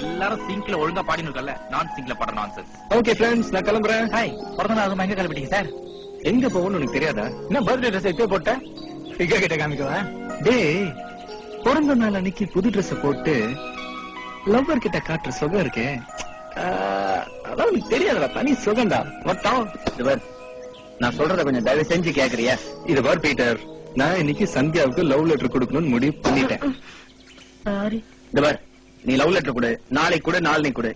எல்லாரும் சிங்க்ல ஒழுங்கா பாடினு நான் சிங்க்ல பாடுற நான்சென்ஸ். ஓகே ஃப்ரெண்ட்ஸ், நான் கிளம்புறேன். ஹாய், பிறந்த நாள் எங்க கிளம்பிட்டீங்க சார்? எங்க போகணும்னு உனக்கு தெரியாதா? என்ன பர்த்டே ட்ரெஸ் எப்போ போட்ட? ஃபிகர் கிட்ட காமிக்கவா? டேய், பிறந்த நாள் அன்னைக்கு புது ட்ரெஸ் போட்டு லவ்வர் கிட்ட காட்டுற சுகம் இருக்கே, அதான் உனக்கு தெரியாதுடா, தனி சுகம்டா. வட்டம் இது பார், நான் சொல்றத கொஞ்சம் தயவு செஞ்சு கேக்குறியா? இது பார் பீட்டர், நான் இன்னைக்கு சந்தியாவுக்கு லவ் லெட்டர் கொடுக்கணும்னு முடிவு பண்ணிட்டேன். சாரி. இது பார், நீ லவ் லெட்டர் கொடு, நாளைக்கு கொடு, நாளைக்கு கொடு.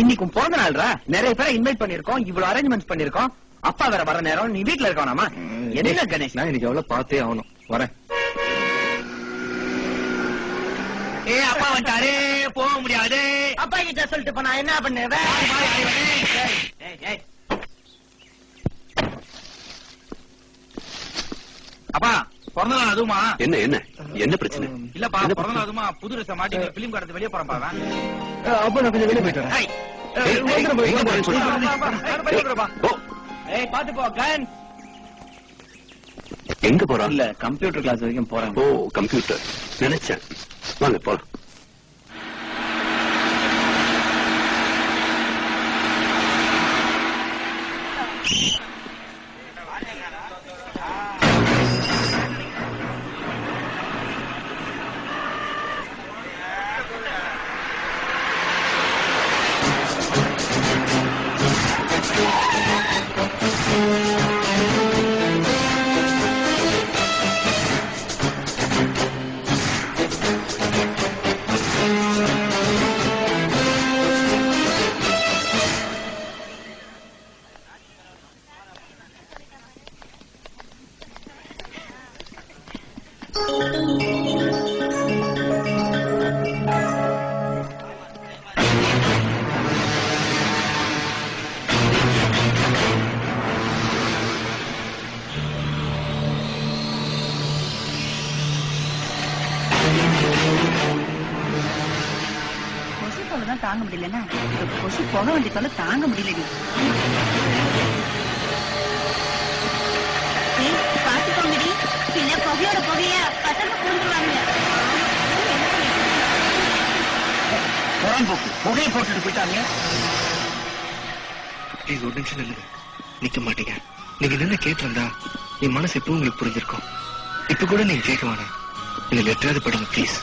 இன்னைக்கு பிறந்த நாள்ரா, நிறைய பேரை இன்வைட் பண்ணிருக்கோம், இவ்வளவு அரேஞ்ச்மெண்ட்ஸ் பண்ணிருக்கோம். அப்பா வேற வர நேரம், நீ வீட்டுல இருக்கணுமா? என்ன கணேஷ், நான் இன்னைக்கு எவ்வளவு பார்த்தே ஆகணும். வரேன். அப்பா வந்துட்டாரு, போக முடியாது. அப்பா கிட்ட சொல்லிட்டு போனா என்ன பண்ணுவேன்? அப்பா பிறந்த நாள் அதுமா? என்ன என்ன என்ன பிரச்சனை? இல்லப்பா, பிறந்த நாள் அதுமா புது ட்ரெஸ் மாட்டி பிலிம் காரத்து வெளியே போறப்பா. அப்ப நான் கொஞ்சம் வெளியே போயிட்டு வரேன். பாத்து போ. கன் எங்க போறான்? இல்ல, கம்ப்யூட்டர் கிளாஸ் வரைக்கும் போறேன். ஓ, கம்ப்யூட்டர் நினைச்சேன். வாங்க போலாம். தாங்க முடியலன்னா கொசு போக வேண்டிய தொலை தாங்க முடியலடி. பாத்துக்கோங்கடி, பின்ன புகையோட புகைய பசங்க பூந்துருவாங்க. புகையை போட்டுட்டு போயிட்டாங்க. ஒரு நிமிஷம் நில்லுங்க, நிக்க மாட்டீங்க. நீங்க என்ன கேட்டிருந்தா என் மனசு எப்பவும் உங்களுக்கு புரிஞ்சிருக்கும். இப்ப கூட நீங்க கேட்க வேணாம், இந்த லெட்டராது படிங்க ப்ளீஸ்.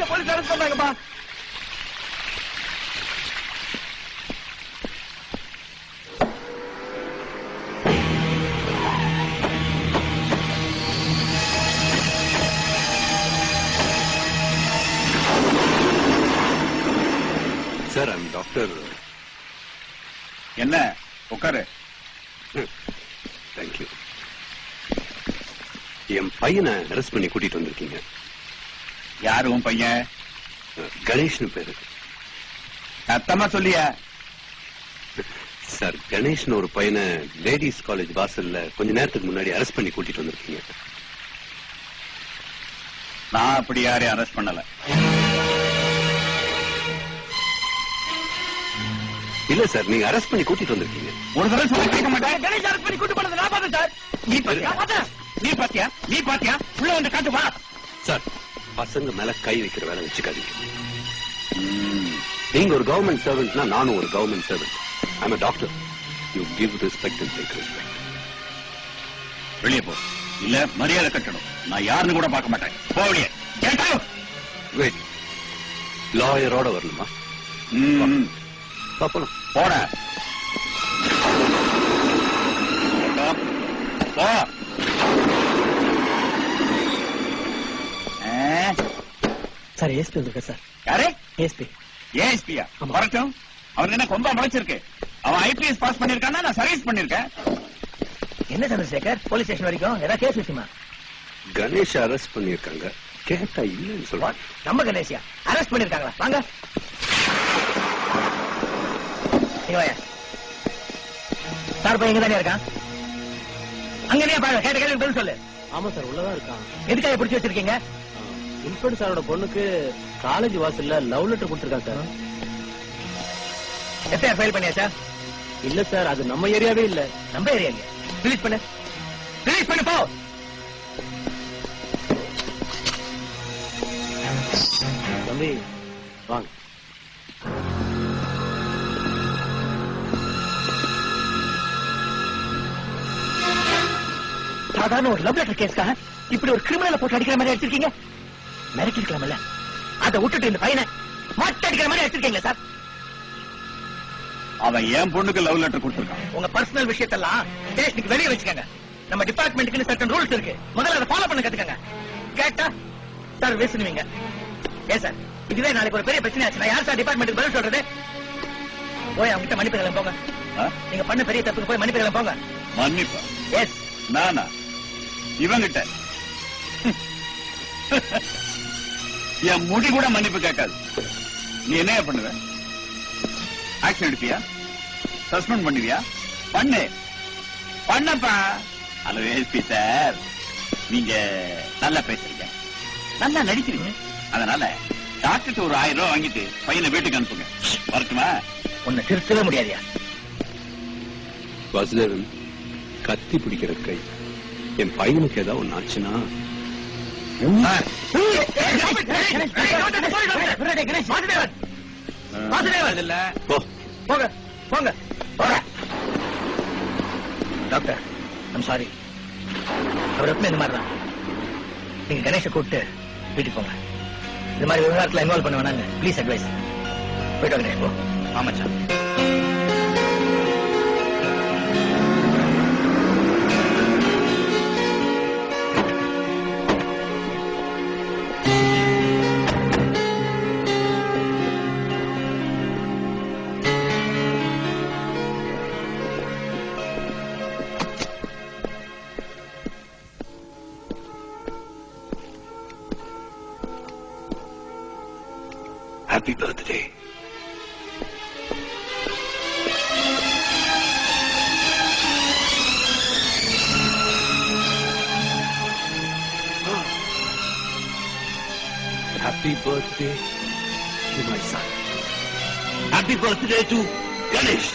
போலீஸ் அரெஸ்ட் பண்ணாங்கப்பா. Sir, I'm doctor. என்ன உட்காரு. தேங்க்யூ. என் பையனை அரெஸ்ட் பண்ணி கூட்டிட்டு வந்திருக்கீங்க. யாரு உன் பையன்? கணேஷ்னு பேரு. சத்தமா சொல்லியா? சார், கணேஷ்னு ஒரு பையனை லேடிஸ் காலேஜ் வாசல்ல கொஞ்ச நேரத்துக்கு முன்னாடி அரெஸ்ட் பண்ணி கூட்டிட்டு வந்திருக்கீங்க. நான் அப்படி யாரையும் அரெஸ்ட் பண்ணல. இல்ல சார், நீங்க அரெஸ்ட் பண்ணி கூட்டிட்டு வந்திருக்கீங்க. ஒரு தடவை சொல்லி கேட்க மாட்டேன். கணேஷ் அரெஸ்ட் பண்ணி கூட்டு போனது நான் பார்த்தேன் சார். நீ பாத்தியா? நீ பாத்தியா? பாத்தியா? உள்ள வந்து காட்டு வா. சார், பசங்க மேல கை வைக்கிற வேலை வச்சுக்காதீங்க. நீங்க ஒரு கவர்மெண்ட் சர்வெண்ட்னா நானும் ஒரு government servant. I am a doctor. You give respect and take respect. வெளியே போ, இல்ல மரியாதை கட்டணும். நான் யாருன்னு கூட பார்க்க மாட்டேன். போ வெளியே. Get out. Wait. லாயரோட வரணுமா? பாப்போம். போட. போ. சார் ஏஎஸ்பி வந்திருக்க சார். யாரு? ஏஎஸ்பி. ஏஎஸ்பியா? வரட்டும். அவனுக்கு என்ன கொம்பா முளைச்சிருக்கு? அவன் ஐபிஎஸ் பாஸ் பண்ணிருக்கானா? நான் சர்வீஸ் பண்ணிருக்கேன். என்ன சந்திரசேகர், போலீஸ் ஸ்டேஷன் வரைக்கும் ஏதாவது கேஸ் விஷயமா? கணேஷ் அரெஸ்ட் பண்ணிருக்காங்க. கேட்டா இல்லன்னு சொல்றான். நம்ம கணேஷியா அரெஸ்ட் பண்ணிருக்காங்களா? வாங்க சார். பையன் தானே இருக்கான். அங்கனே பாருங்க. கேட்ட கேள்வி பதில் சொல்லு. ஆமா சார், உள்ளதான் இருக்கான். எதுக்காக பிடிச்சி வச்சிருக்கீங்க? இன்ஸ்பெக்டர் சாரோட பொண்ணுக்கு காலேஜ் வாசல்ல லவ் லெட்டர் கொடுத்திருக்காங்க சார். எஃப்ஐஆர் ஃபைல் பண்ணியாச்சா? இல்ல சார், அது நம்ம ஏரியாவே இல்ல. நம்ம ஏரியா இல்ல. ரிலீஸ் பண்ணு, ரிலீஸ் பண்ணு போ. தம்பி வாங்க. சாதாரண ஒரு லவ் லெட்டர் கேஸ்க்காக இப்படி ஒரு கிரிமினலை போட்டு அடிக்கிற மாதிரி அடிச்சிருக்கீங்க. மிரட்டி இருக்கலாம்ல. அதை விட்டுட்டு இந்த பையனை மாட்டு அடிக்கிற மாதிரி அடிச்சிருக்கீங்க சார். அவன் என் பொண்ணுக்கு லவ் லெட்டர் கொடுத்திருக்கான். உங்க பர்சனல் விஷயத்தெல்லாம் ஸ்டேஷனுக்கு வெளியே வச்சுக்கங்க. நம்ம டிபார்ட்மெண்ட்டுக்கு சர்டன் ரூல்ஸ் இருக்கு. முதல்ல அதை ஃபாலோ பண்ண கத்துக்கங்க. கேட்டா சார் பேசுவீங்க. ஏன் சார், இதுவே நாளைக்கு ஒரு பெரிய பிரச்சனை ஆச்சுன்னா யார் சார் டிபார்ட்மெண்ட்டுக்கு பதில் சொல்றது? போய் அவங்க கிட்ட மன்னிப்பு கேளுங்க போங்க. நீங்க பண்ண பெரிய தப்புக்கு போய் மன்னிப்பு கேளுங்க போங்க. மன்னிப்பா? எஸ். நானா? இவங்கிட்ட என் முடி கூட மன்னிப்பு கேட்காது. நீ என்ன பண்ணுவ? ஆக்ஷன் எடுப்பியா? சஸ்பெண்ட் பண்ணுவியா? பண்ணு, பண்ணப்பா. ஹலோ எஸ்பி சார், நீங்க நல்லா பேசுறீங்க, நல்லா நடிக்கிறீங்க. அதனால டாக்டர் ஒரு 1000 ரூபாய் வாங்கிட்டு பையனை வீட்டுக்கு அனுப்புங்க. வரட்டுமா? உன்னை திருத்தவே முடியாதியா? வாசுதேவன், கத்தி பிடிக்கிற கை. என் பையனுக்கு ஏதாவது ஒண்ணு ஆச்சுன்னா போங்க போங்க போங்க. Doctor, I'm sorry. அவர் எப்பவுமே இந்த மாதிரி தான். நீங்க கணேஷை கூப்பிட்டு வீட்டுக்கு போங்க. இந்த மாதிரி விவகாரத்துல இன்வால்வ் பண்ண வேணாங்க. Please advice. போயிட்டு கணேஷ் போ. ஆமாச்சா. Happy birthday. Happy birthday to my son. Happy birthday to Ganesh.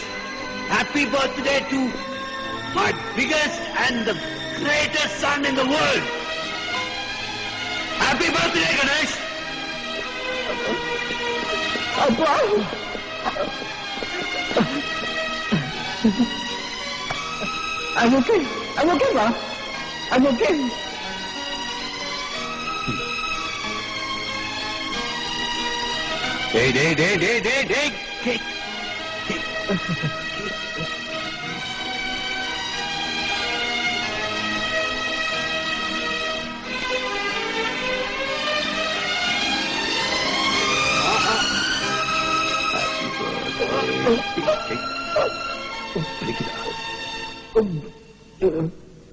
Happy birthday to my biggest and the greatest son in the world. Happy birthday, Ganesh. I'm okay. I'm okay, Ma. I'm okay. Hey.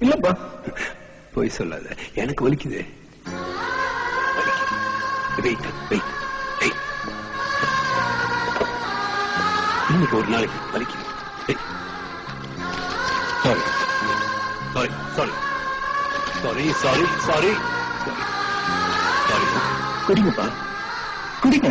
இல்லப்பா, போய் சொல்லாத. எனக்கு வலிக்குது. இன்னைக்கு ஒரு நாளைக்கு வலிக்குது. Sorry. குடிங்கப்பா, குடிங்க.